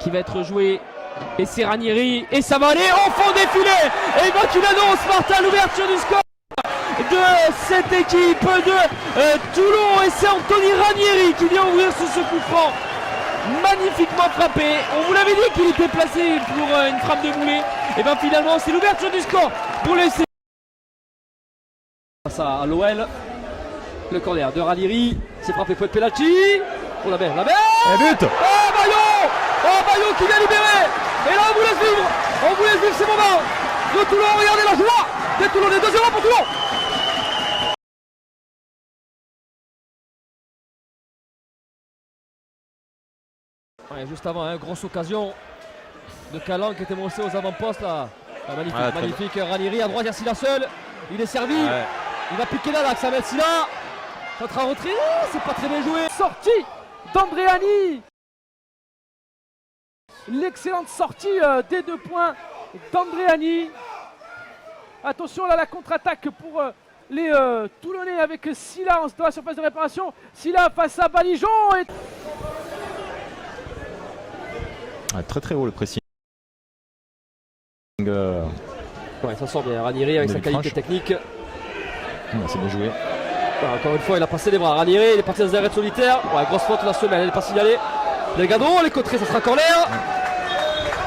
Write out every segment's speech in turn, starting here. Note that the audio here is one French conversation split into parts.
qui va être joué. Et c'est Ranieri. Et ça va aller au fond des filets. Et ben tu l'annonces, Martin, l'ouverture du score de cette équipe de Toulon. Et c'est Anthony Ranieri qui vient ouvrir ce coup franc. Magnifiquement frappé. On vous l'avait dit qu'il était placé pour une frappe de Moulet. Et bien finalement c'est l'ouverture du score pour les C. Ça à l'OL. Le corner de Ranieri. C'est frappé pour être penalty. Oh la belle, la belle. Et but. Oh Bayon. Oh Bayon qui vient libérer. Et là on vous laisse vivre. On vous laisse vivre ces moments de Toulon. Regardez la joie de Toulon. Les 2-0 pour Toulon. Ouais, juste avant, hein, grosse occasion de Calan qui était monté aux avant-postes là. Ah, magnifique, ouais, magnifique. Ranieri à droite, Yassila seul. Il est servi. Ouais. Il va piquer là, l'axe avec Silla. Ça sera rentré. C'est pas très bien joué. Sortie d'Andréani. L'excellente sortie des 2 points d'Andréani. Attention là, la contre-attaque pour les Toulonnais avec Silla dans la surface de réparation. Silla face à Balijon. Et... très très haut le pressing. Ouais, ça sort bien. Ranieri avec sa qualité technique. Ouais, c'est bien joué. Ouais, encore une fois, il a passé les bras. Ranieri, il est parti dans un arrêt solitaire. Ouais, grosse faute la semaine, elle n'est pas signalée. Delgado, les côtés, ça sera corner.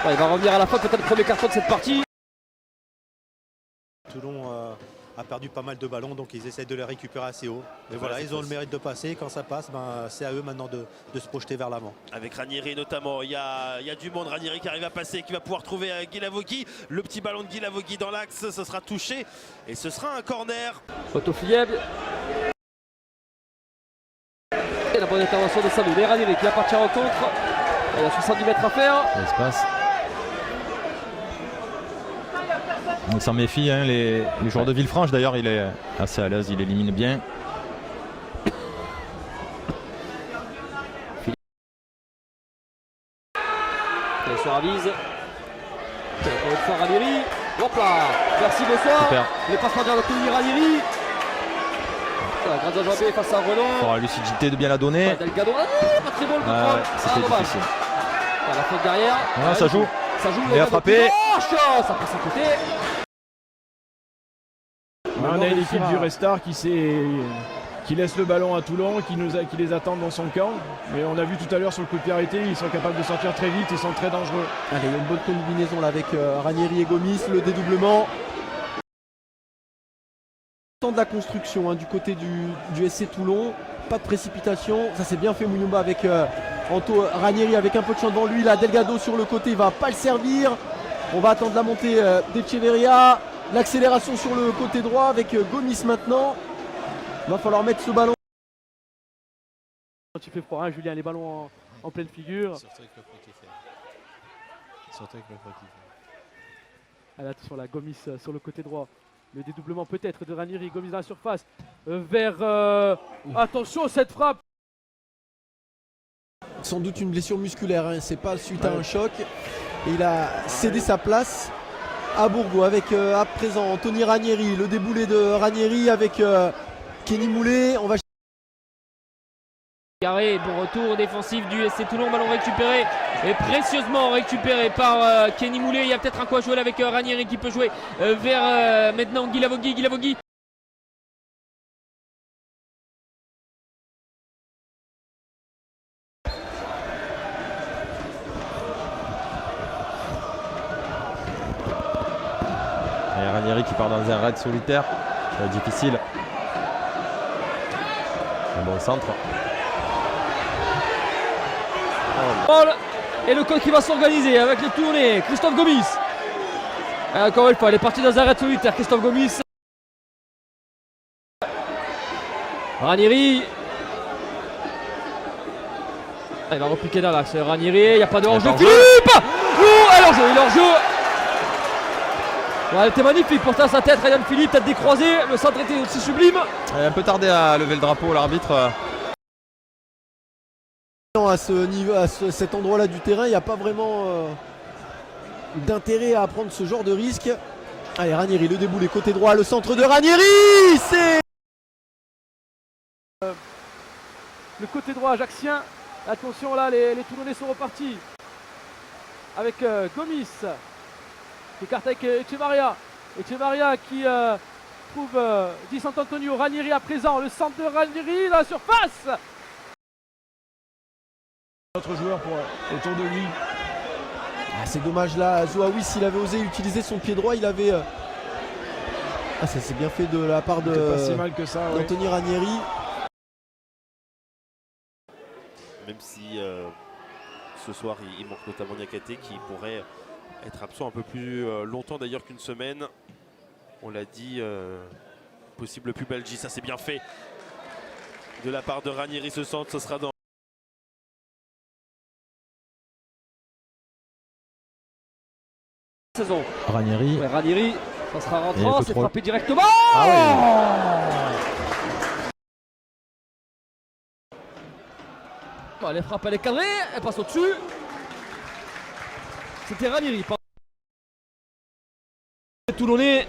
Ouais, il va revenir à la fin, peut-être le premier carton de cette partie. Toulon a perdu pas mal de ballons, donc ils essaient de les récupérer assez haut. Mais voilà, ils ont le mérite de passer. Quand ça passe, c'est à eux maintenant de se projeter vers l'avant. Avec Ranieri notamment, il y a du monde. Ranieri qui arrive à passer, qui va pouvoir trouver Guilavogui. Le petit ballon de Guilavogui dans l'axe, ce sera touché et ce sera un corner. Photo Flieb. Et la bonne intervention de Samuel. Et Ranieri qui va partir en contre. Il y a 70 mètres à faire. L'espace. On s'en méfie, hein, les joueurs de Villefranche d'ailleurs, il est assez à l'aise, il élimine bien. Et sur avise. Encore une fois Ranieri. Hop là. Merci, bonsoir. Super. Les passements de Anthony Ranieri. Grande enjambée face à Renaud. Pour la lucidité de bien la donner. Ouais, Delgado. Ah, pas très bon le contrôle. C'était difficile. La faute derrière. Ouais, ça joue. Ça joue. Il a frappé. Ça passe à côté. On a une équipe du Restart qui laisse le ballon à Toulon, qui les attend dans son camp. Mais on a vu tout à l'heure sur le coup de pied arrêté, ils sont capables de sortir très vite, ils sont très dangereux. Allez, il y a une bonne combinaison là avec Ranieri et Gomis, le dédoublement. Temps de la construction du côté du SC Toulon, pas de précipitation, ça c'est bien fait Mouyumba avec Anto Ranieri avec un peu de champ devant lui, là Delgado sur le côté, il va pas le servir. On va attendre la montée d'Echeverria. L'accélération sur le côté droit avec Gomis maintenant. Il va falloir mettre ce ballon. Tu fais froid, hein, Julien, les ballons en pleine figure. Surtout avec le froid qu'il fait. Allez, attention là, Gomis sur le côté droit. Le dédoublement peut-être de Ranieri, Gomis dans la surface. Vers... Attention, cette frappe. Sans doute une blessure musculaire, hein. C'est pas suite à un choc. Et il a cédé sa place à Bourgoin avec à présent Anthony Ranieri, le déboulé de Ranieri avec Kenny Moulet. On va Carré, bon retour défensif du SC Toulon, ballon récupéré et précieusement récupéré par Kenny Moulet. Il y a peut-être un quoi jouer là avec Ranieri qui peut jouer vers maintenant Guilavogui. Et Ranieri qui part dans un raid solitaire, difficile. Un bon centre. Et le code qui va s'organiser avec les tournées, Christophe Gomis. Et encore une fois, il est parti dans un raid solitaire, Christophe Gomis. Ranieri. Il va repiquer dans l'axe, Ranieri, il n'y a pas de hors-jeu. Philippe. Il est hors-jeu. Ouais, elle était magnifique, porter sa tête, Ryan Philippe, tête décroisée, le centre était aussi sublime. Il a un peu tardé à lever le drapeau, l'arbitre. à ce niveau, cet endroit-là du terrain, il n'y a pas vraiment d'intérêt à prendre ce genre de risque. Allez, Ranieri, le déboulé côté droit, le centre de Ranieri, c'est le côté droit ajaxien. Attention là, les Toulonnais sont repartis. avec Gomis qui écarte avec Echevarria. Echevarria qui trouve Di Sant'Antonio. Ranieri à présent, le centre de Ranieri, la surface. Notre joueur autour de lui. Ah, c'est dommage là, Zouaoui, s'il avait osé utiliser son pied droit, il avait. Ah, ça c'est bien fait de la part C'était pas si mal que ça. Ouais. d'Anthony Ranieri. Même si ce soir il manque notamment Niakate qui pourrait être absent un peu plus longtemps d'ailleurs qu'une semaine. On l'a dit, possible pubalgie, ça c'est bien fait de la part de Ranieri. Ce centre, ce sera dans Saison. Ranieri. Ouais, Ranieri, ça sera Et un rentrant, peu c'est trop. frappé directement. Bon, elle frappe, elle est cadrée, elle passe au-dessus. C'était Ranieri. Toulonnais.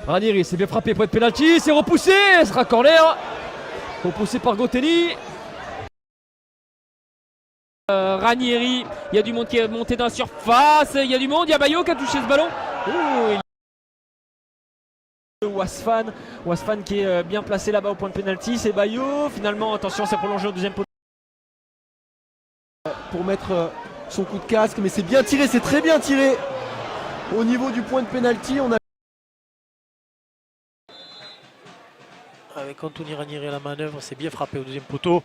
Ranieri, c'est bien frappé, point de pénalty, c'est repoussé, ce sera corner. Repoussé par Gotelli. Ranieri, il y a du monde qui est monté dans la surface, il y a du monde, il y a Bayo qui a touché ce ballon. Wasfan qui est bien placé là-bas au point de pénalty, c'est Bayo. Finalement, attention, c'est prolongé au deuxième poteau. Pour mettre son coup de casque, mais c'est bien tiré, c'est très bien tiré. Au niveau du point de pénalty, on a. Avec Anthony Ranieri à la manœuvre, c'est bien frappé au deuxième poteau.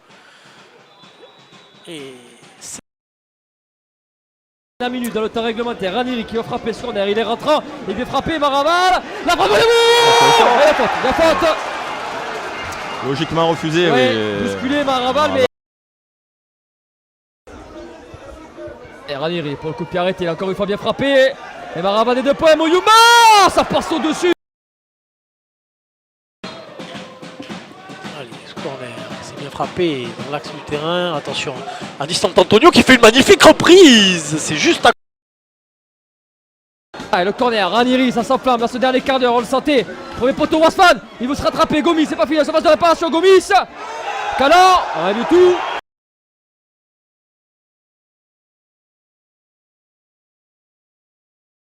Et La minute dans le temps réglementaire, Ranieri qui va frapper ce corner, il est rentrant, il vient frapper Maraval, la frappe de but. La faute. Logiquement refusé. Ouais, oui. bousculé Maraval, mais. Et Ranieri pour le coup de pied arrêté, encore une fois bien frappé. Et Maraval des 2 points, Moyouma, ça passe au-dessus. allez, ce corner, c'est bien frappé dans l'axe du terrain. Attention à Di Sant'Antonio qui fait une magnifique reprise. C'est juste à Ah, et le corner, Ranieri, ça s'enflamme dans ce dernier quart d'heure, on le sentait. Premier poteau, Wasfan, il veut se rattraper. Gomis, c'est pas fini, la surface de réparation, Gomis. Calan, rien du tout.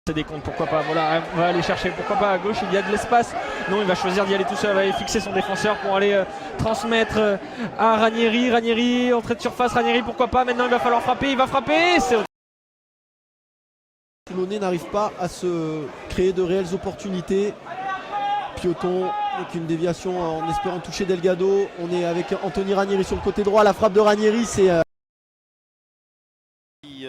C'est des comptes, pourquoi pas. Voilà, on va aller chercher, pourquoi pas à gauche, il y a de l'espace. Non, il va choisir d'y aller tout seul, il va aller fixer son défenseur pour aller transmettre à Ranieri. Ranieri, entrée de surface, Ranieri, pourquoi pas. Maintenant, il va falloir frapper, il va frapper. Toulonnais n'arrive pas à se créer de réelles opportunités. Pioton avec une déviation en espérant toucher Delgado. On est avec Anthony Ranieri sur le côté droit. La frappe de Ranieri, c'est. qui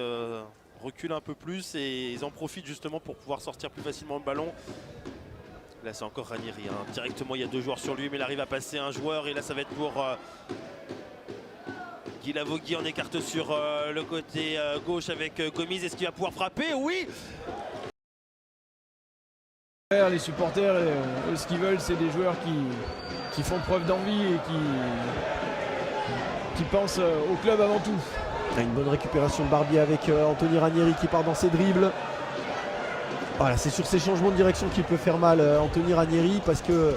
recule un peu plus et ils en profitent justement pour pouvoir sortir plus facilement le ballon. Là c'est encore Ranieri, hein. Directement il y a 2 joueurs sur lui mais il arrive à passer un joueur et là ça va être pour Guy Lavogui. On écarte sur le côté gauche avec Gomis. Est-ce qu'il va pouvoir frapper? Oui. Les supporters, ce qu'ils veulent, c'est des joueurs qui font preuve d'envie et qui pensent au club avant tout. Une bonne récupération de Barbier avec Anthony Ranieri qui part dans ses dribbles. Voilà, c'est sur ces changements de direction qu'il peut faire mal Anthony Ranieri parce que.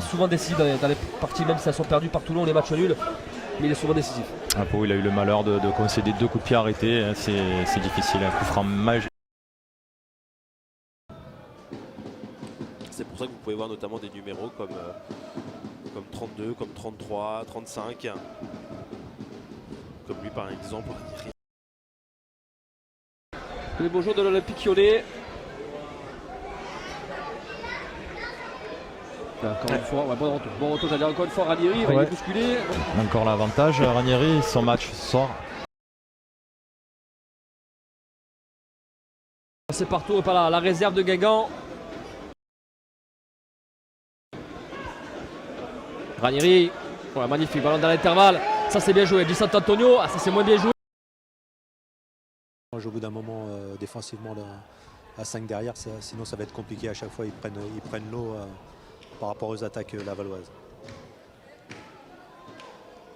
Souvent décisif dans les parties, même si elles sont perdues par Toulon, les matchs nuls, mais il est souvent décisif. Ah, Pau, il a eu le malheur de concéder 2 coups de pied arrêtés. Hein, c'est difficile. Un coup franc magique. C'est pour ça que vous pouvez voir notamment des numéros comme 32, comme 33, 35. Comme lui par exemple. Les beaux jours de l'Olympique Lyonnais. Encore une fois, ouais, bon retour, j'allais encore une fois Ranieri, il va y bousculer. Encore l'avantage. Ranieri, son match ce soir. C'est partout par la réserve de Guingamp. Ranieri, ouais, magnifique, ballon dans l'intervalle. Ça c'est bien joué. Di Sant'Antonio, ça c'est moins bien joué. Au bout d'un moment, défensivement, là, à 5 derrière, sinon ça va être compliqué à chaque fois. Ils prennent l'eau par rapport aux attaques lavalloises.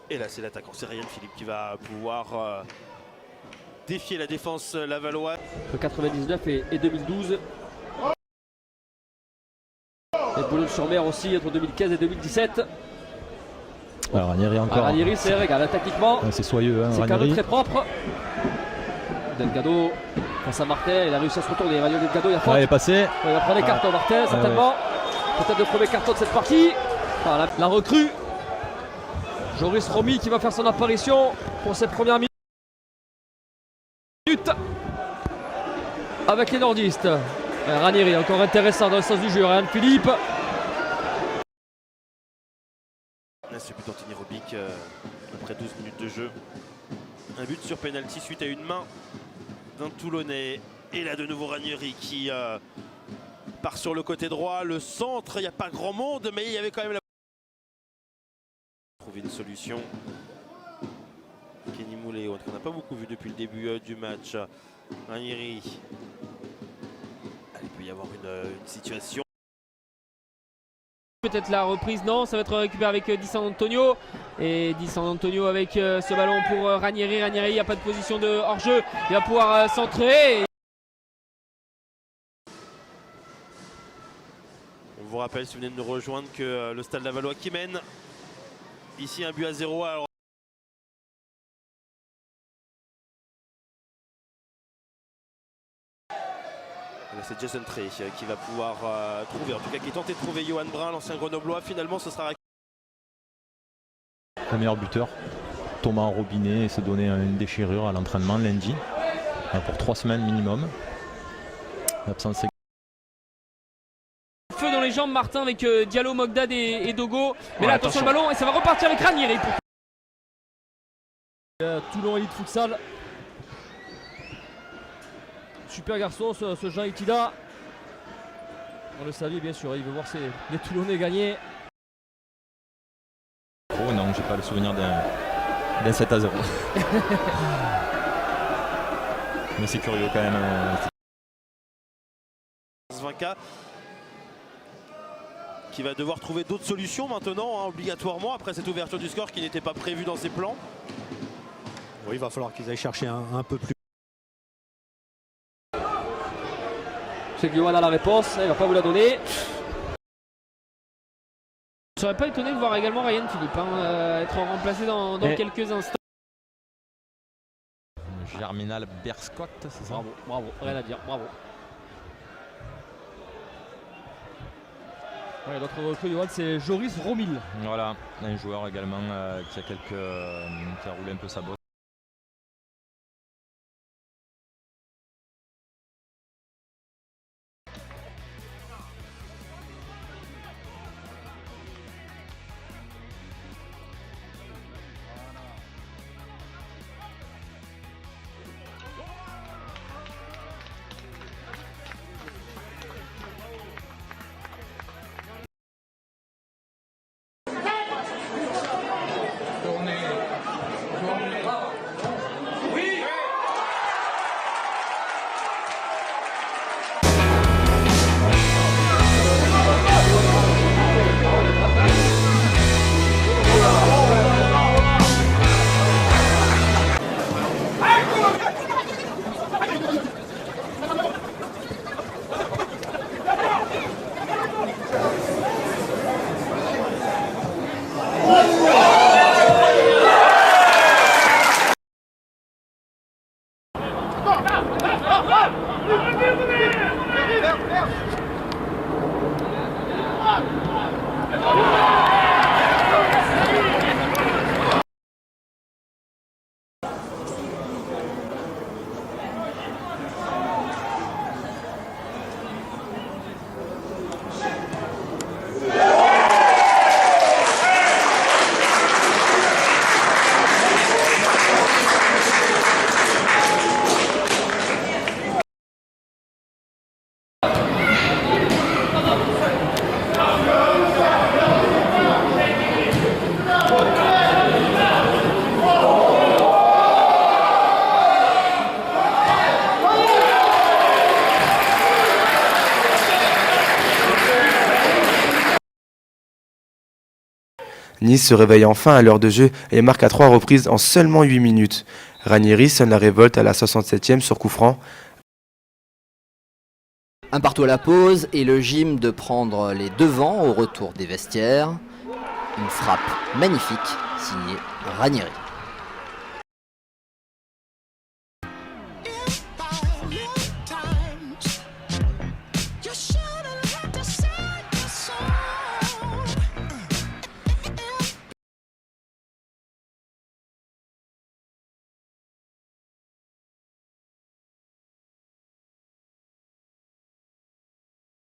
Et là c'est l'attaquant Cyril Philippe qui va pouvoir défier la défense lavalloise. De 99 et 2012. Et Boulogne-sur-Mer aussi entre 2015 et 2017. Alors, Ranieri encore. Ranieri c'est régal tactiquement. C'est soyeux, hein, C'est quand même Ranieri. très propre. Delgado face à Martin, il a réussi à se retourner. Emmanuel Delgado, il a faute. Il est passé. Il va prendre les cartons, Martin, certainement. Peut-être le premier carton de cette partie. Enfin, la recrue. Joris Romy qui va faire son apparition pour ses premières minutes avec les nordistes. Ranieri encore intéressant dans le sens du jeu. Ryan Philippe. Ce but d'Anthony Robic après 12 minutes de jeu. Un but sur penalty suite à une main d'un Toulonnais. Et là de nouveau Ranieri qui part sur le côté droit. Le centre, il n'y a pas grand monde, mais il y avait quand même la... Trouver une solution. Kenny Moulet, qu'on n'a pas beaucoup vu depuis le début du match. Ranieri. Il peut y avoir une situation. Peut-être la reprise, non, ça va être récupéré avec Di San Antonio. Et Di San Antonio avec ce ballon pour Ranieri. Ranieri, il n'y a pas de position de hors-jeu. Il va pouvoir centrer. On vous rappelle, si vous venez de nous rejoindre, que le Stade Lavallois qui mène. Ici un but à 0. Alors... C'est Jason Trey qui va pouvoir trouver, en tout cas qui tentait de trouver Johan Brun, l'ancien grenoblois. Finalement, ce sera Le meilleur buteur, Thomas Robinet, s'est donné une déchirure à l'entraînement lundi pour 3 semaines minimum. L'absence. Feu dans les jambes, Martin, avec Diallo, Mogdad et Dogo. Mais Ouais, là, attention le ballon, et ça va repartir avec Ranieri. Toulon Elite Futsal. Super garçon, ce Jean Itida. On le salue, bien sûr, il veut voir les Toulonnais gagner. Oh non, j'ai pas le souvenir d'un 7-0. Mais c'est curieux quand même. Svanka qui va devoir trouver d'autres solutions maintenant, hein, obligatoirement, après cette ouverture du score qui n'était pas prévue dans ses plans. Oui, il va falloir qu'ils aillent chercher un peu plus. C'est que Johan a la réponse, il ne va pas vous la donner. Je ne serais pas étonné de voir également Ryan Philippe être remplacé dans quelques instants. Germinal Berscott, c'est ça? Bravo, bravo, rien à dire, bravo. Ouais, l'autre recrue, Johan, c'est Joris Romil. Voilà, un joueur également qui a roulé un peu sa bosse. Nice se réveille enfin à l'heure de jeu et marque à 3 reprises en seulement 8 minutes. Ranieri sonne la révolte à la 67e sur coup franc. Un partout à la pause et le gym de prendre les devants au retour des vestiaires. une frappe magnifique signée Ranieri.